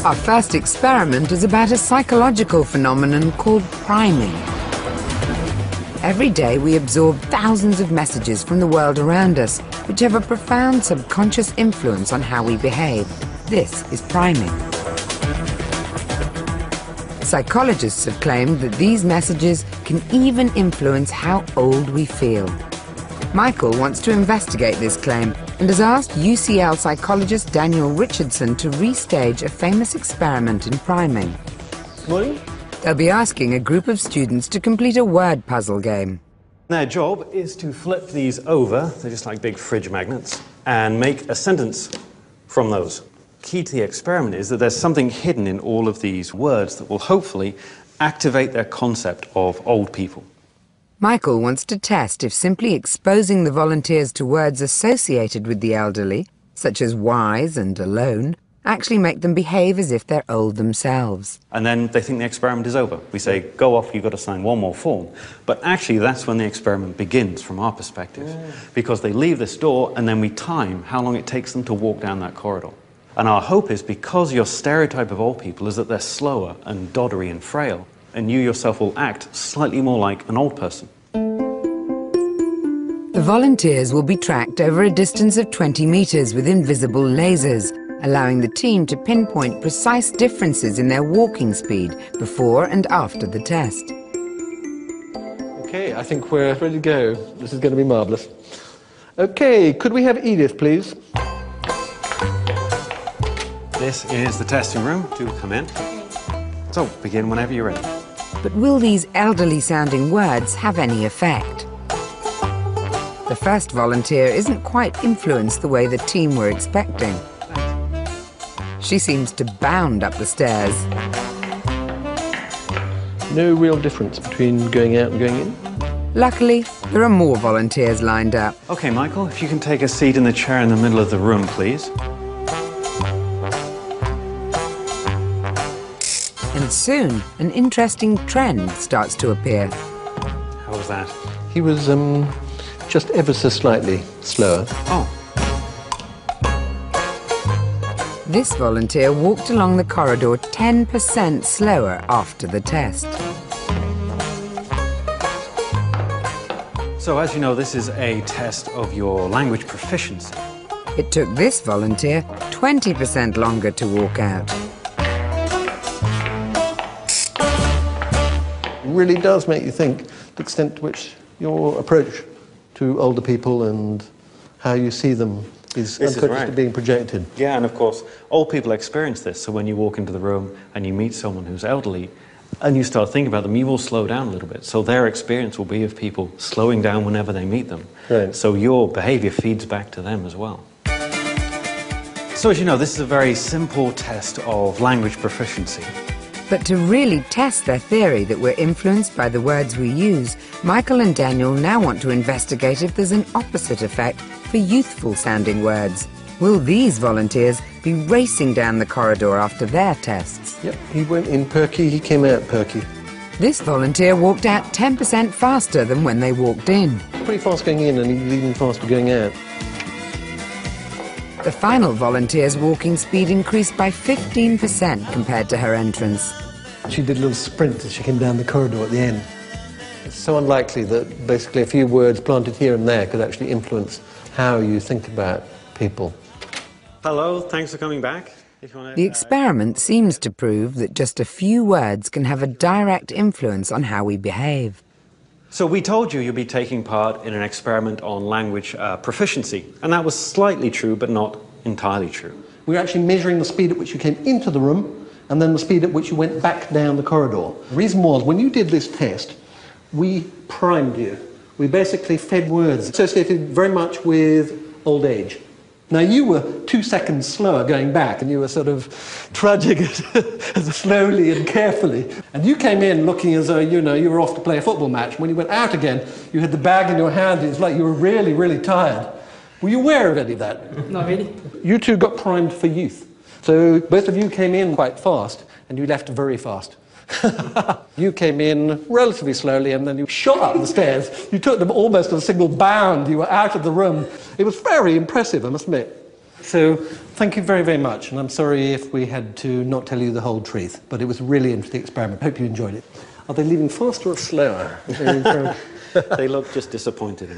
Our first experiment is about a psychological phenomenon called priming. Every day we absorb thousands of messages from the world around us, which have a profound subconscious influence on how we behave. This is priming. Psychologists have claimed that these messages can even influence how old we feel. Michael wants to investigate this claim and has asked UCL psychologist Daniel Richardson to restage a famous experiment in priming. Good morning. They'll be asking a group of students to complete a word puzzle game. Their job is to flip these over, they're just like big fridge magnets, and make a sentence from those. Key to the experiment is that there's something hidden in all of these words that will hopefully activate their concept of old people. Michael wants to test if simply exposing the volunteers to words associated with the elderly, such as wise and alone, actually make them behave as if they're old themselves. And then they think the experiment is over. We say, go off, you've got to sign one more form. But actually, that's when the experiment begins from our perspective. Because they leave this door, and then we time how long it takes them to walk down that corridor. And our hope is, because your stereotype of old people is that they're slower and doddery and frail, and you yourself will act slightly more like an old person. The volunteers will be tracked over a distance of 20 meters with invisible lasers, allowing the team to pinpoint precise differences in their walking speed before and after the test. Okay, I think we're ready to go. This is going to be marvellous. Okay, could we have Edith, please? This is the testing room. Do come in. So, begin whenever you're ready. But will these elderly-sounding words have any effect? The first volunteer isn't quite influenced the way the team were expecting. She seems to bound up the stairs. No real difference between going out and going in? Luckily, there are more volunteers lined up. Okay, Michael, if you can take a seat in the chair in the middle of the room, please. And soon, an interesting trend starts to appear. How was that? He was just ever so slightly slower. Oh. This volunteer walked along the corridor 10% slower after the test. So, as you know, this is a test of your language proficiency. It took this volunteer 20% longer to walk out. It really does make you think the extent to which your approach to older people and how you see them is unconsciously being projected. Yeah, and of course, old people experience this. So when you walk into the room and you meet someone who's elderly and you start thinking about them, you will slow down a little bit. So their experience will be of people slowing down whenever they meet them. Right. So your behavior feeds back to them as well. So as you know, this is a very simple test of language proficiency. But to really test their theory that we're influenced by the words we use, Michael and Daniel now want to investigate if there's an opposite effect for youthful-sounding words. Will these volunteers be racing down the corridor after their tests? Yep, he went in perky, he came out perky. This volunteer walked out 10% faster than when they walked in. Pretty fast going in and he's even faster going out. The final volunteer's walking speed increased by 15% compared to her entrance. She did a little sprint as she came down the corridor at the end. It's so unlikely that basically a few words planted here and there could actually influence how you think about people. Hello, thanks for coming back. The experiment seems to prove that just a few words can have a direct influence on how we behave. So we told you you'd be taking part in an experiment on language proficiency, and that was slightly true, but not entirely true. We were actually measuring the speed at which you came into the room and then the speed at which you went back down the corridor. The reason was, when you did this test, we primed you. We basically fed words associated very much with old age. Now, you were 2 seconds slower going back, and you were sort of trudging it slowly and carefully. And you came in looking as though, you know, you were off to play a football match. When you went out again, you had the bag in your hand. It was like you were really, really tired. Were you aware of any of that? Not really. You two got primed for youth. So both of you came in quite fast, and you left very fast. You came in relatively slowly and then you shot up the stairs. You took them almost at a single bound. You were out of the room. It was very impressive, I must admit. So, thank you very, very much, and I'm sorry if we had to not tell you the whole truth, but it was a really interesting experiment. Hope you enjoyed it. Are they leaving faster or slower? They look just disappointed.